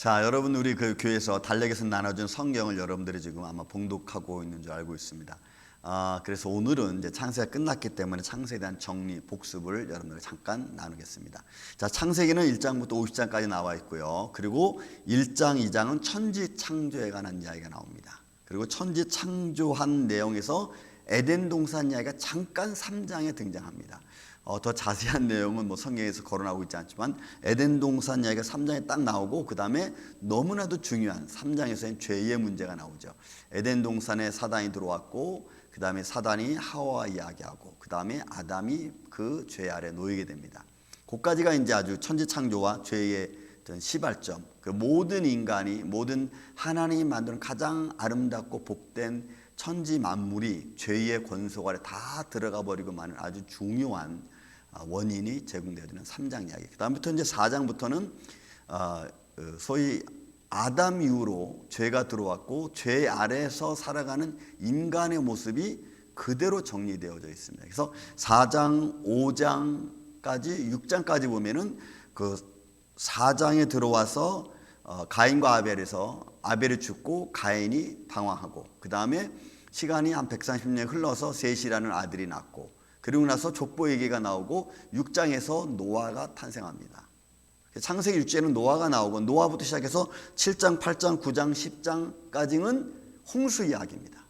자, 여러분 우리 그 교회에서 달력에서 나눠준 성경을 여러분들이 지금 아마 봉독하고 있는 줄 알고 있습니다. 그래서 오늘은 이제 창세가 끝났기 때문에 창세에 대한 정리, 복습을 여러분들과 잠깐 나누겠습니다. 자, 창세기는 1장부터 50장까지 나와 있고요. 그리고 1장, 2장은 천지 창조에 관한 이야기가 나옵니다. 그리고 천지 창조한 내용에서 에덴 동산 이야기가 잠깐 3장에 등장합니다. 더 자세한 내용은 뭐 성경에서 거론하고 있지 않지만 에덴 동산 이야기가 3장에 딱 나오고 그 다음에 너무나도 중요한 3장에서는 죄의 문제가 나오죠. 에덴 동산에 사단이 들어왔고 그 다음에 사단이 하와와 이야기하고 그 다음에 아담이 그 죄 아래 놓이게 됩니다. 그까지가 이제 아주 천지 창조와 죄의 시발점, 그 모든 인간이 모든 하나님이 만든 가장 아름답고 복된 천지 만물이 죄의 권속 아래 다 들어가 버리고 마는 아주 중요한 원인이 제공되어지는 3장 이야기. 그 다음부터 이제 4장부터는 소위 아담 이후로 죄가 들어왔고 죄 아래에서 살아가는 인간의 모습이 그대로 정리되어져 있습니다. 그래서 4장, 5장까지 6장까지 보면은 그 4장에 들어와서 가인과 아벨에서 아벨이 죽고 가인이 방황하고 그 다음에 시간이 한 130년 흘러서 셋이라는 아들이 낳고 그리고 나서 족보 얘기가 나오고 6장에서 노아가 탄생합니다. 창세기 6장에는 노아가 나오고 노아부터 시작해서 7장, 8장, 9장, 10장까지는 홍수 이야기입니다.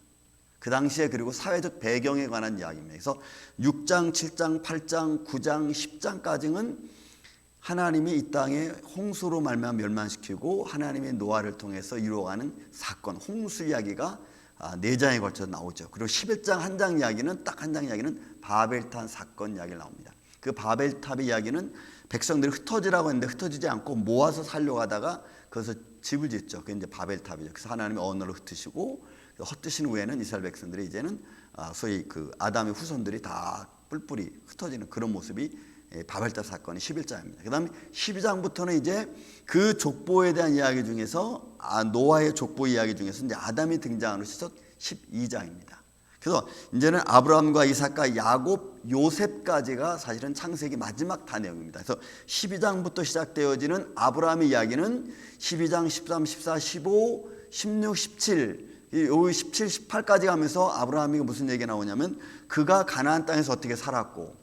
그 당시에 그리고 사회적 배경에 관한 이야기입니다. 그래서 6장, 7장, 8장, 9장, 10장까지는 하나님이 이 땅에 홍수로 말미암아 멸망시키고 하나님의 노아를 통해서 이루어가는 사건, 홍수 이야기가 4장에 걸쳐서 나오죠. 그리고 11장 한 장 이야기는 딱 한 장 이야기는 바벨탑 사건 이야기가 나옵니다. 그 바벨탑의 이야기는 백성들이 흩어지라고 했는데 흩어지지 않고 모아서 살려고 하다가 거기서 집을 짓죠. 그게 이제 바벨탑이죠. 그래서 하나님의 언어를 흩으시고 흩으신 후에는 이스라엘 백성들이 이제는 소위 그 아담의 후손들이 다 뿔뿔이 흩어지는 그런 모습이 바벨탑 사건이 11장입니다. 그 다음에 12장부터는 이제 그 족보에 대한 이야기 중에서 노아의 족보 이야기 중에서 이제 아담이 등장하는 것이 12장입니다. 그래서 이제는 아브라함과 이삭과 야곱, 요셉까지가 사실은 창세기 마지막 다 내용입니다. 그래서 12장부터 시작되어지는 아브라함의 이야기는 12장, 13, 14, 15, 16, 17 17, 18까지 가면서 아브라함이 무슨 얘기가 나오냐면 그가 가나안 땅에서 어떻게 살았고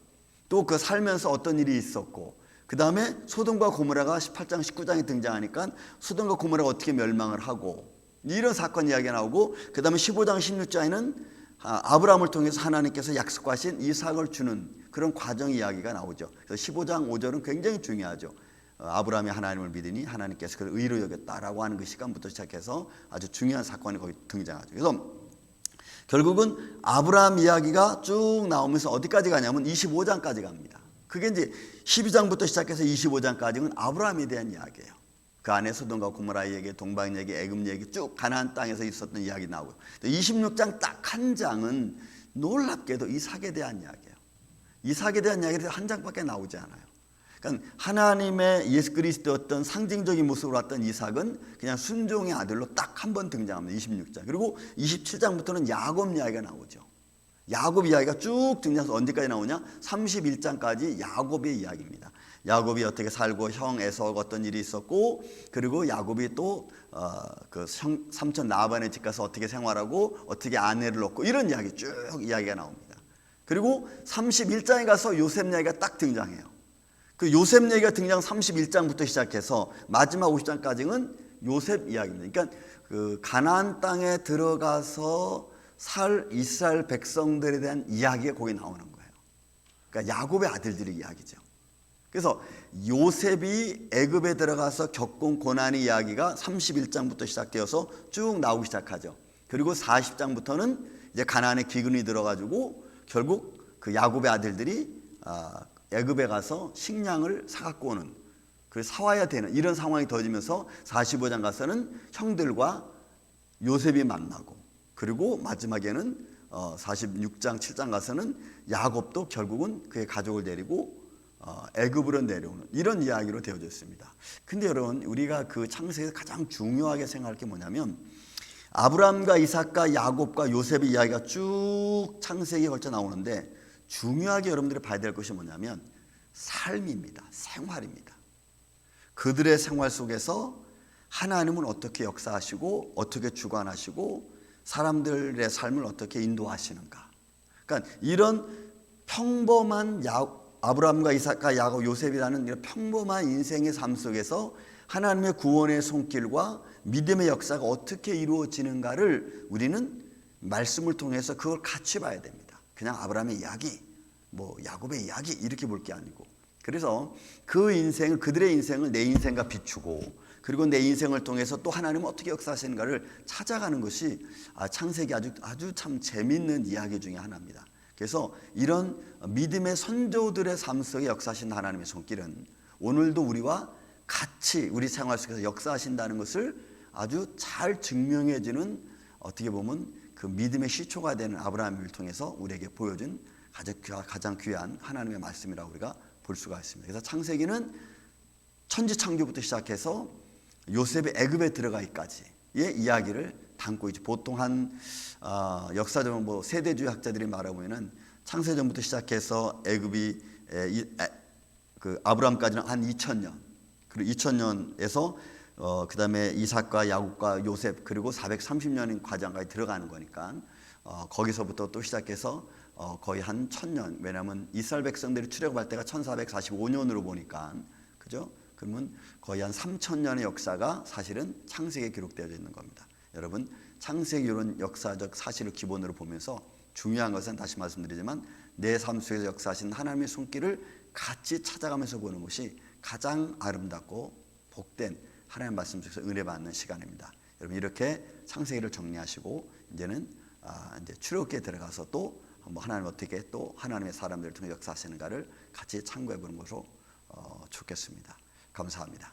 또 그 살면서 어떤 일이 있었고 그 다음에 소돔과 고모라가 18장 19장에 등장하니까 소돔과 고모라가 어떻게 멸망을 하고 이런 사건 이야기가 나오고 그 다음에 15장 16장에는 아브라함을 통해서 하나님께서 약속하신 이삭을 주는 그런 과정 이야기가 나오죠. 그래서 15장 5절은 굉장히 중요하죠. 아브라함이 하나님을 믿으니 하나님께서 그를 의로 여겼다라고 하는 그 시간부터 시작해서 아주 중요한 사건이 거기 등장하죠. 그래서 결국은 아브라함 이야기가 쭉 나오면서 어디까지 가냐면 25장까지 갑니다. 그게 이제 12장부터 시작해서 25장까지는 아브라함에 대한 이야기예요. 그 안에 소돔과 고모라 얘기, 동방 얘기, 애굽 얘기 쭉 가나안 땅에서 있었던 이야기 나오고 26장 딱 한 장은 놀랍게도 이삭에 대한 이야기예요. 이삭에 대한 이야기가 한 장밖에 나오지 않아요. 그러니까 하나님의 예수 그리스도였던 상징적인 모습으로 왔던 이삭은 그냥 순종의 아들로 딱 한 번 등장합니다. 26장. 그리고 27장부터는 야곱 이야기가 나오죠. 야곱 이야기가 쭉 등장해서 언제까지 나오냐? 31장까지 야곱의 이야기입니다. 야곱이 어떻게 살고 형 에서가 어떤 일이 있었고 그리고 야곱이 또 그 삼촌 라반의 집 가서 어떻게 생활하고 어떻게 아내를 얻고 이런 이야기 쭉 이야기가 나옵니다. 그리고 31장에 가서 요셉 이야기가 딱 등장해요. 그 요셉 얘기가 등장 31장부터 시작해서 마지막 50장까지는 요셉 이야기입니다. 그러니까 그 가나안 땅에 들어가서 살 이스라엘 백성들에 대한 이야기가 거기 나오는 거예요. 그러니까 야곱의 아들들의 이야기죠. 그래서 요셉이 애굽에 들어가서 겪은 고난의 이야기가 31장부터 시작되어서 쭉 나오기 시작하죠. 그리고 40장부터는 이제 가나안에 기근이 들어가지고 결국 그 야곱의 아들들이 애굽에 가서 식량을 사갖고 오는 그 사와야 되는 이런 상황이 더해지면서 45장 가서는 형들과 요셉이 만나고 그리고 마지막에는 46장 7장 가서는 야곱도 결국은 그의 가족을 데리고 애굽으로 내려오는 이런 이야기로 되어져 있습니다. 근데 여러분 우리가 그 창세기에서 가장 중요하게 생각할 게 뭐냐면 아브라함과 이삭과 야곱과 요셉의 이야기가 쭉 창세기에 걸쳐 나오는데 중요하게 여러분들이 봐야 될 것이 뭐냐면 삶입니다. 생활입니다. 그들의 생활 속에서 하나님은 어떻게 역사하시고 어떻게 주관하시고 사람들의 삶을 어떻게 인도하시는가. 그러니까 이런 평범한 아브라함과 이삭과 야곱, 요셉이라는 이런 평범한 인생의 삶 속에서 하나님의 구원의 손길과 믿음의 역사가 어떻게 이루어지는가를 우리는 말씀을 통해서 그걸 같이 봐야 됩니다. 그냥 아브라함의 이야기, 야곱의 이야기 이렇게 볼 게 아니고, 그래서 그 인생을, 그들의 인생을 내 인생과 비추고, 그리고 내 인생을 통해서 또 하나님은 어떻게 역사하시는가를 찾아가는 것이 창세기 아주 참 재밌는 이야기 중에 하나입니다. 그래서 이런 믿음의 선조들의 삶 속에 역사하신 하나님의 손길은 오늘도 우리와 같이 우리 생활 속에서 역사하신다는 것을 아주 잘 증명해주는, 어떻게 보면 그 믿음의 시초가 되는 아브라함을 통해서 우리에게 보여준 가장 귀한 하나님의 말씀이라고 우리가 볼 수가 있습니다. 그래서 창세기는 천지창조부터 시작해서 요셉의 애굽에 들어가기까지의 이야기를 담고 있죠. 보통 한 역사적으로 세대주의 학자들이 말하면은 창세전부터 시작해서 애굽이 그 아브라함까지는 한 2000년, 그리고 2000년에서 그 다음에 이삭과 야곱과 요셉, 그리고 430년인 과정까지 들어가는 거니까 거기서부터 또 시작해서 거의 한 1000년, 왜냐하면 이스라엘 백성들이 출애굽할 때가 1445년으로 보니까, 그죠? 그러면 거의 한 3000년의 역사가 사실은 창세기에 기록되어 있는 겁니다. 여러분, 창세기 이런 역사적 사실을 기본으로 보면서 중요한 것은 다시 말씀드리지만 내 삶 속에서 역사하신 하나님의 손길을 같이 찾아가면서 보는 것이 가장 아름답고 복된 하나님의 말씀 속에서 은혜 받는 시간입니다. 여러분, 이렇게 창세기를 정리하시고 이제는 이제 출애굽기에 들어가서 또 하나님 어떻게 또 하나님의 사람들을 통해 역사하시는가를 같이 참고해 보는 것으로 좋겠습니다. 감사합니다.